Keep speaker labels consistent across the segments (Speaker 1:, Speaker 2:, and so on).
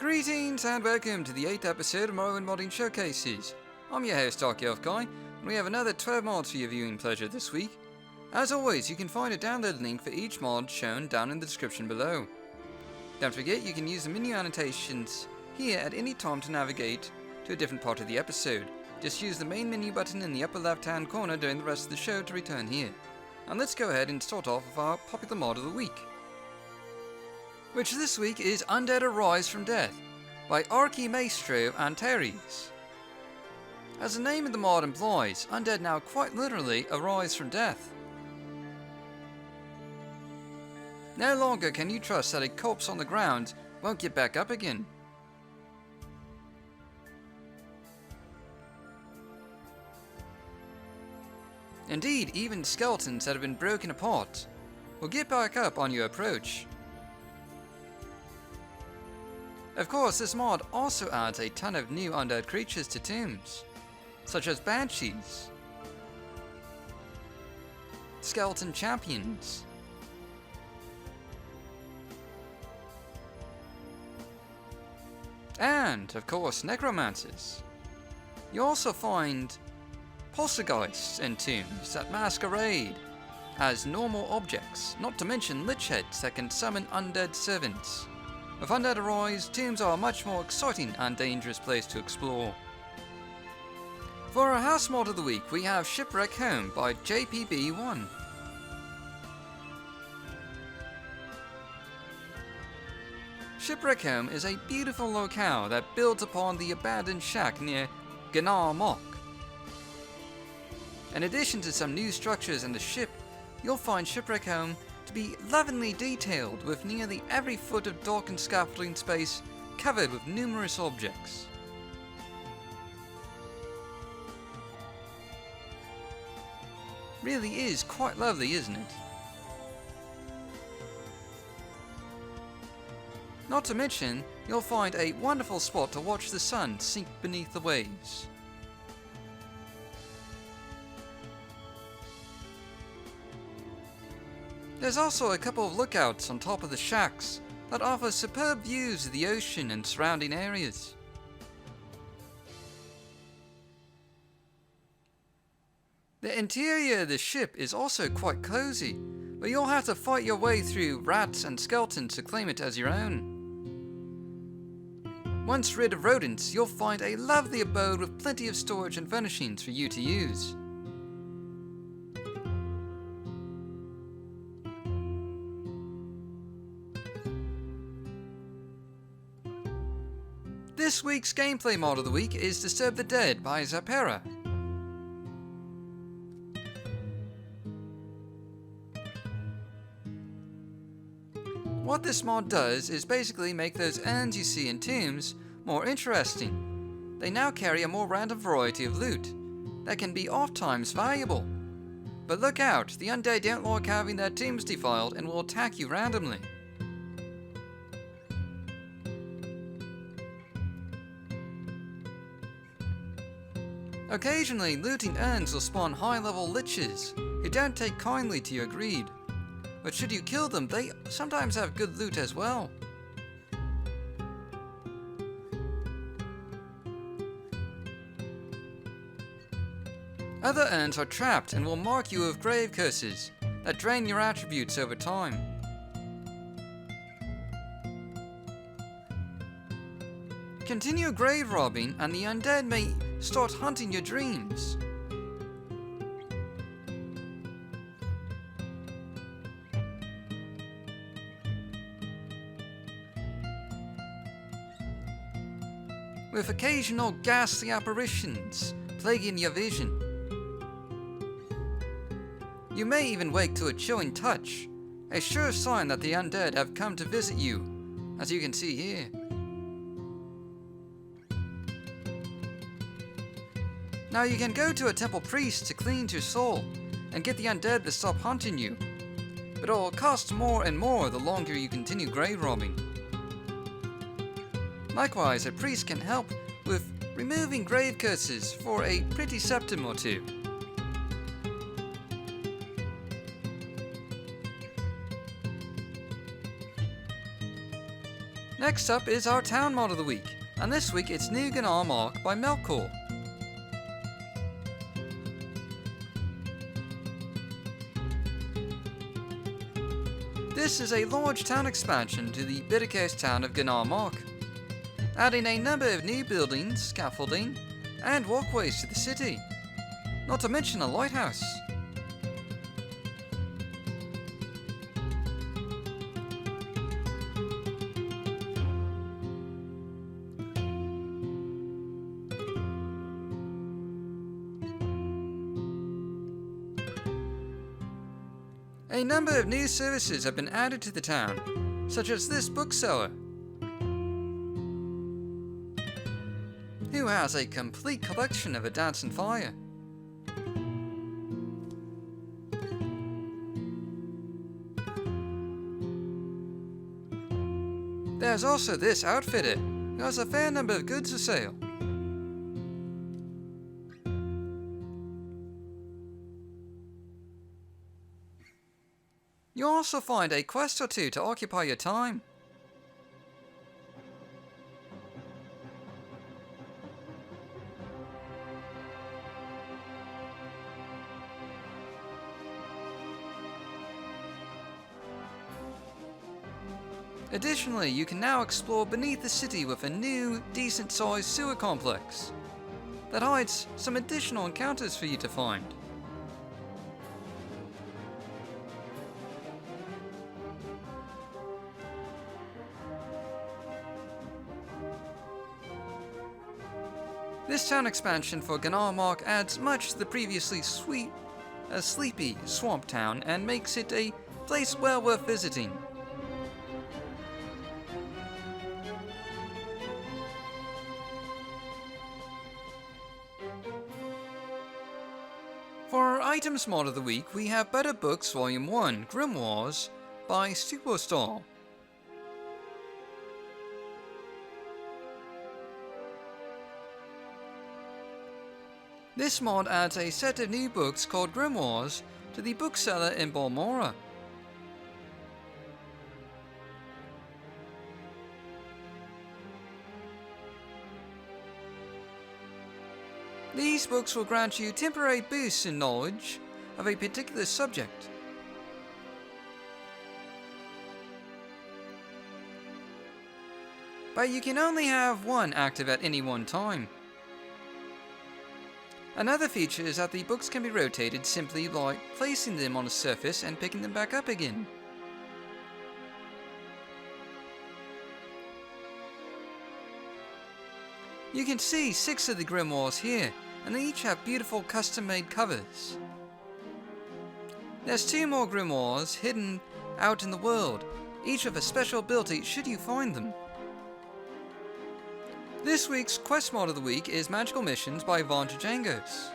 Speaker 1: Greetings and welcome to the 8th episode of Morrowind Modding Showcases. I'm your host Dark Elf Guy, and we have another 12 mods for your viewing pleasure this week. As always, you can find a download link for each mod shown down in the description below. Don't forget you can use the menu annotations here at any time to navigate to a different part of the episode. Just use the main menu button in the upper left hand corner during the rest of the show to return here. And let's go ahead and start off with our popular mod of the week, which this week is Undead Arise from Death by Archimaestro Antares. As the name of the mod implies, undead now quite literally arise from death. No longer can you trust that a corpse on the ground won't get back up again. Indeed, even skeletons that have been broken apart will get back up on your approach. Of course, this mod also adds a ton of new undead creatures to tombs, such as banshees, skeleton champions, and, of course, necromancers. You also find poltergeists in tombs that masquerade as normal objects, not to mention lich heads that can summon undead servants. With Undead Arise, tombs are a much more exciting and dangerous place to explore. For our house mod of the week, we have Shipwreck Home by JPB1. Shipwreck Home is a beautiful locale that builds upon the abandoned shack near Gnar Mok. In addition to some new structures in the ship, you'll find Shipwreck Home to be lovingly detailed, with nearly every foot of darkened scaffolding space covered with numerous objects. Really is quite lovely, isn't it? Not to mention, you'll find a wonderful spot to watch the sun sink beneath the waves. There's also a couple of lookouts on top of the shacks that offer superb views of the ocean and surrounding areas. The interior of the ship is also quite cozy, but you'll have to fight your way through rats and skeletons to claim it as your own. Once rid of rodents, you'll find a lovely abode with plenty of storage and furnishings for you to use. This week's gameplay mod of the week is Disturb the Dead by Zapera. What this mod does is basically make those urns you see in tombs more interesting. They now carry a more random variety of loot that can be oft-times valuable. But look out, the undead don't like having their tombs defiled and will attack you randomly. Occasionally, looting urns will spawn high-level liches who don't take kindly to your greed. But should you kill them, they sometimes have good loot as well. Other urns are trapped and will mark you with grave curses that drain your attributes over time. Continue grave robbing and the undead may start hunting your dreams. With occasional ghastly apparitions plaguing your vision. You may even wake to a chilling touch, a sure sign that the undead have come to visit you, as you can see here. Now you can go to a temple priest to cleanse your soul and get the undead to stop hunting you, but it will cost more and more the longer you continue grave robbing. Likewise, a priest can help with removing grave curses for a pretty septim or two. Next up is our town mod of the week, and this week it's New Gunnar Mark by Melkor. This is a large town expansion to the Bittercoast town of Gunnar Mark, adding a number of new buildings, scaffolding, and walkways to the city, not to mention a lighthouse. A number of new services have been added to the town, such as this bookseller, who has a complete collection of A Dance in Fire. There's also this outfitter, who has a fair number of goods for sale. You'll also find a quest or two to occupy your time. Additionally, you can now explore beneath the city with a new, decent-sized sewer complex that hides some additional encounters for you to find. This town expansion for Gunnar Mark adds much to the previously sleepy swamp town and makes it a place well worth visiting. For our items mod of the week, we have Better Books Volume 1, Grimoires by Superstar. This mod adds a set of new books called Grimoires to the bookseller in Balmora. These books will grant you temporary boosts in knowledge of a particular subject. But you can only have one active at any one time. Another feature is that the books can be rotated simply by placing them on a surface and picking them back up again. You can see 6 of the grimoires here, and they each have beautiful custom-made covers. There's 2 more grimoires hidden out in the world, each with a special ability should you find them. This week's quest mod of the week is Magical Missions by Vanja Jangos.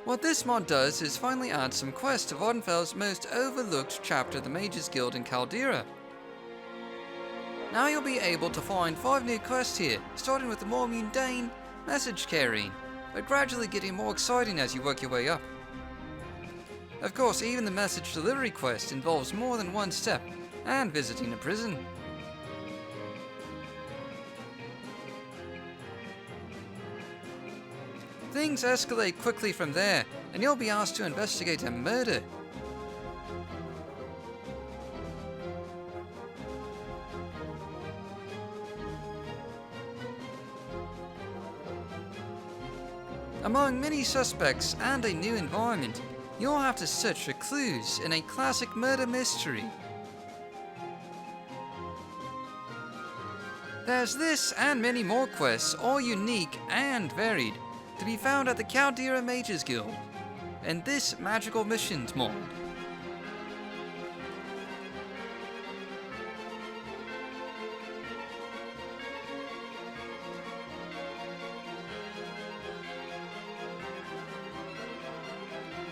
Speaker 1: What this mod does is finally add some quests to Vardenfell's most overlooked chapter of the Mages Guild in Caldera. Now you'll be able to find 5 new quests here, starting with the more mundane message carrying, but gradually getting more exciting as you work your way up. Of course, even the message delivery quest involves more than one step, and visiting a prison. Things escalate quickly from there, and you'll be asked to investigate a murder. Among many suspects and a new environment, you'll have to search for clues in a classic murder mystery. There's this and many more quests, all unique and varied, to be found at the Caldera Mages Guild, in this Magical Missions mod.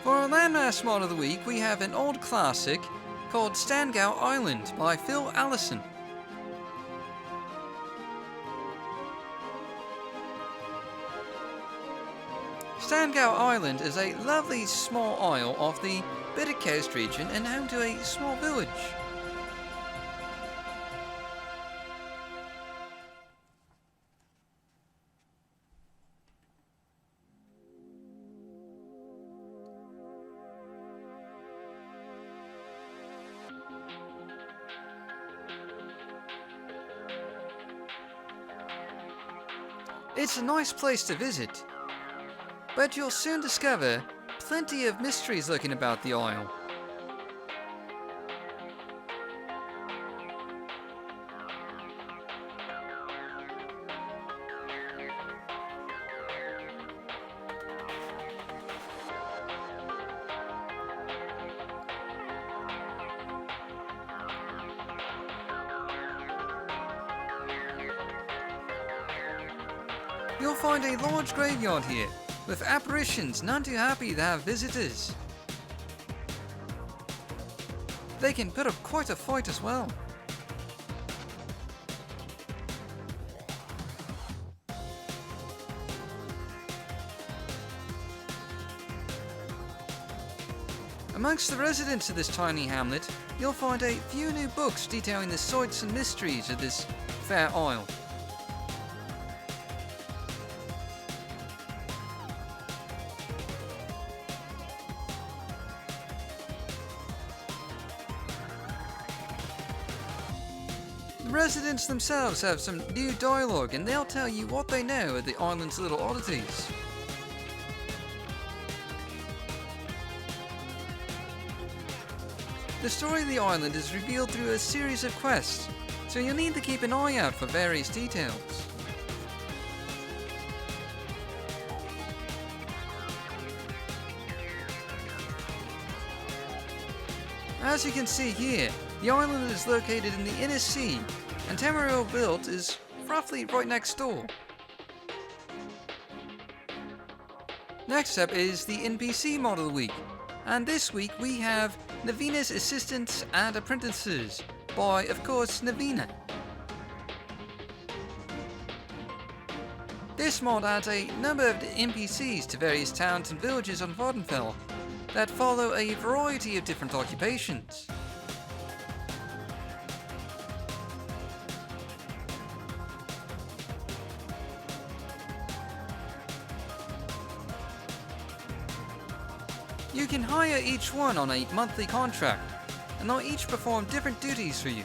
Speaker 1: For our landmass mod of the week, we have an old classic called Tangow Island by Phil Allison. Tangow Island is a lovely small isle off the bit of coast region and home to a small village. It's a nice place to visit, but you'll soon discover plenty of mysteries lurking about the isle. You'll find a large graveyard here, with apparitions none too happy to have visitors. They can put up quite a fight as well. Amongst the residents of this tiny hamlet, you'll find a few new books detailing the sights and mysteries of this fair isle. The residents themselves have some new dialogue, and they'll tell you what they know of the island's little oddities. The story of the island is revealed through a series of quests, so you'll need to keep an eye out for various details. As you can see here, the island is located in the inner sea, and Tangow Island is roughly right next door. Next up is the NPC Model Week, and this week we have Navina's Assistants and Apprentices by, of course, Navina. This mod adds a number of NPCs to various towns and villages on Vardenfell that follow a variety of different occupations. You can hire each one on a monthly contract, and they'll each perform different duties for you.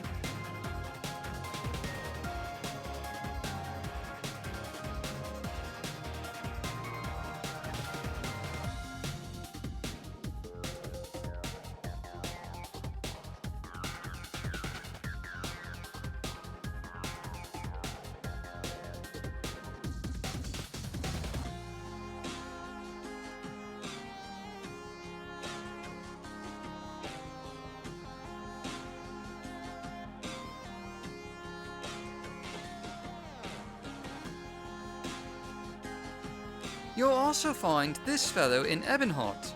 Speaker 1: You'll also find this fellow in Ebonheart,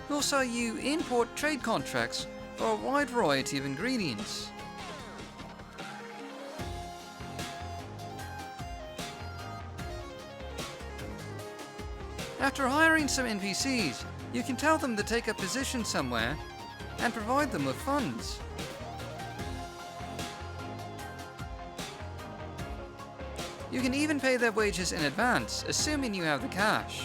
Speaker 1: who'll sell you import trade contracts for a wide variety of ingredients. After hiring some NPCs, you can tell them to take a position somewhere and provide them with funds. You can even pay their wages in advance, assuming you have the cash.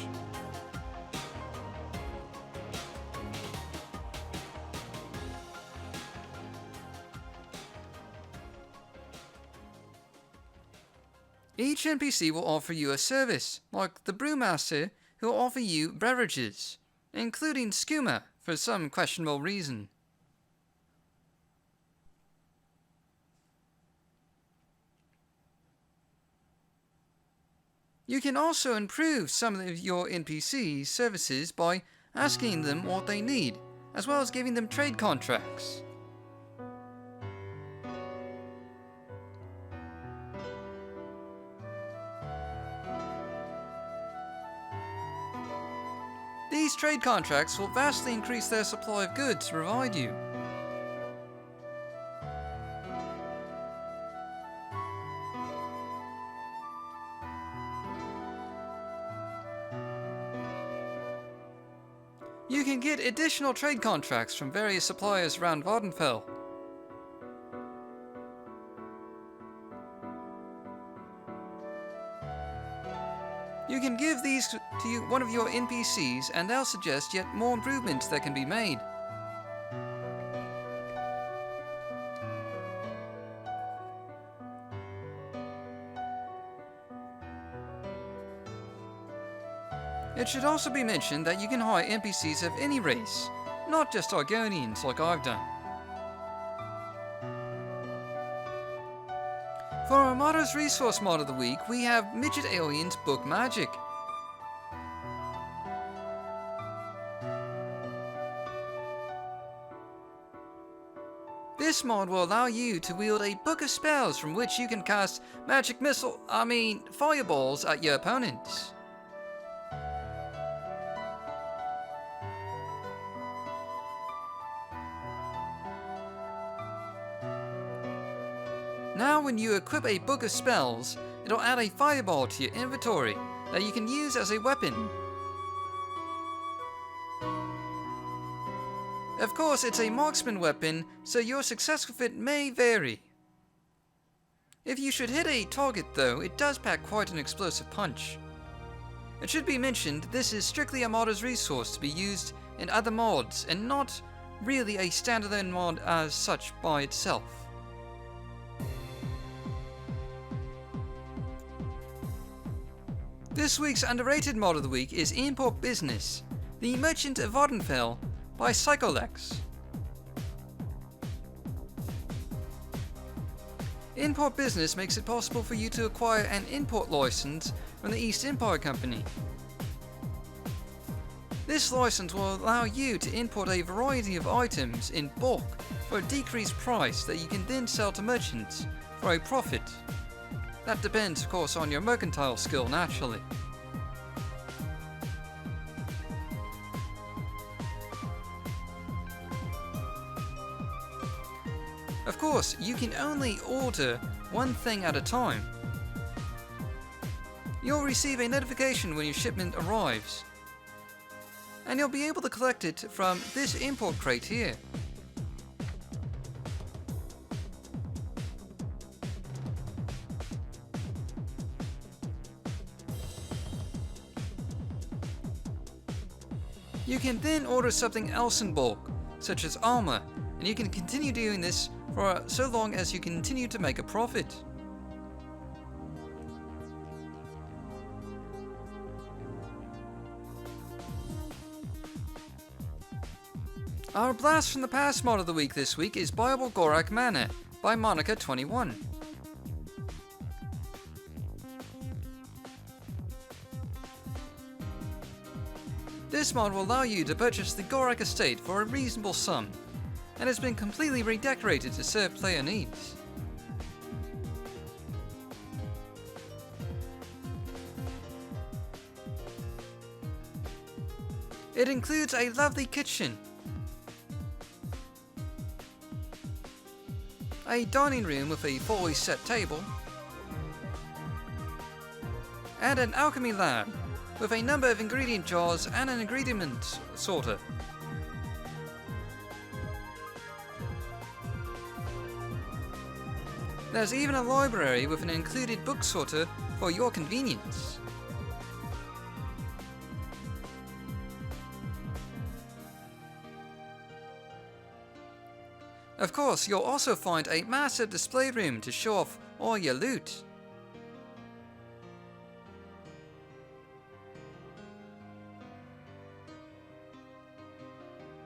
Speaker 1: Each NPC will offer you a service, like the brewmaster, who will offer you beverages, including skooma for some questionable reason. You can also improve some of your NPC services by asking them what they need, as well as giving them trade contracts. These trade contracts will vastly increase their supply of goods to provide you. You can get additional trade contracts from various suppliers around Vardenfell. You can give these to one of your NPCs and they'll suggest yet more improvements that can be made. It should also be mentioned that you can hire NPCs of any race, not just Argonians like I've done. For our Modder's Resource Mod of the Week, we have Midget Aliens Book Magic. This mod will allow you to wield a book of spells from which you can cast magic fireballs at your opponents. Now when you equip a book of spells, it'll add a fireball to your inventory that you can use as a weapon. Of course, it's a marksman weapon, so your success with it may vary. If you should hit a target though, it does pack quite an explosive punch. It should be mentioned, this is strictly a modder's resource to be used in other mods, and not really a standalone mod as such by itself. This week's underrated mod of the week is Import Business, the Merchant of Vardenfell by Psycholex. Import Business makes it possible for you to acquire an import license from the East Empire Company. This license will allow you to import a variety of items in bulk for a decreased price that you can then sell to merchants for a profit. That depends, of course, on your mercantile skill, naturally. Of course, you can only order one thing at a time. You'll receive a notification when your shipment arrives, and you'll be able to collect it from this import crate here. You can then order something else in bulk, such as armor, and you can continue doing this for so long as you continue to make a profit. Our Blast from the Past mod of the week this week is Buyable Gorak Mana by Monica21. This mod will allow you to purchase the Gorak estate for a reasonable sum, and has been completely redecorated to serve player needs. It includes a lovely kitchen, a dining room with a fully set table, and an alchemy lab with a number of ingredient jars and an ingredient sorter. There's even a library with an included book sorter for your convenience. Of course, you'll also find a massive display room to show off all your loot.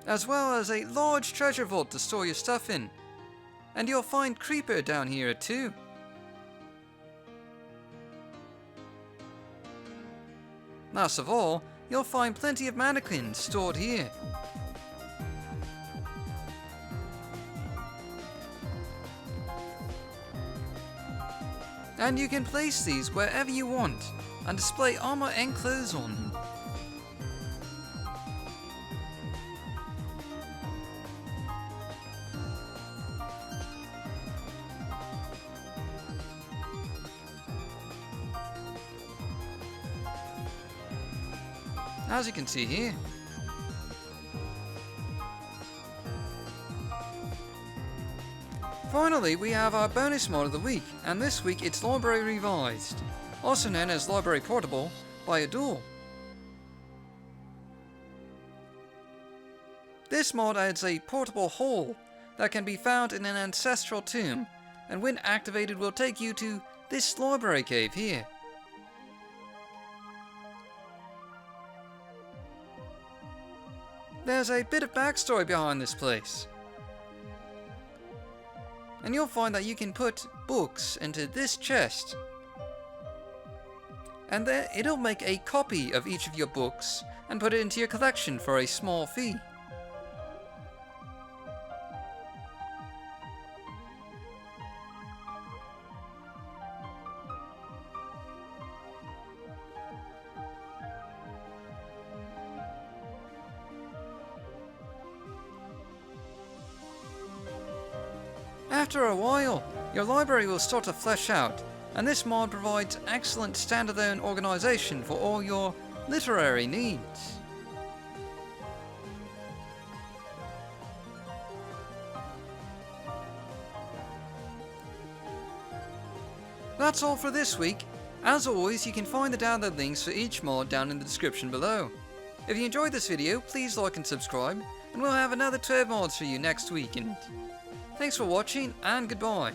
Speaker 1: As well as a large treasure vault to store your stuff in. And you'll find Creeper down here too. Last of all, you'll find plenty of mannequins stored here. And you can place these wherever you want and display armor and clothes on them. As you can see here. Finally, we have our bonus mod of the week, and this week it's Library Revised, also known as Library Portable, by Adul. This mod adds a portable hole that can be found in an ancestral tomb, and when activated will take you to this library cave here. There's a bit of backstory behind this place, and you'll find that you can put books into this chest, and then it'll make a copy of each of your books and put it into your collection for a small fee. After a while, your library will start to flesh out, and this mod provides excellent standalone organization for all your literary needs. That's all for this week. As always, you can find the download links for each mod down in the description below. If you enjoyed this video, please like and subscribe, and we'll have another 12 mods for you next week. And thanks for watching, and goodbye.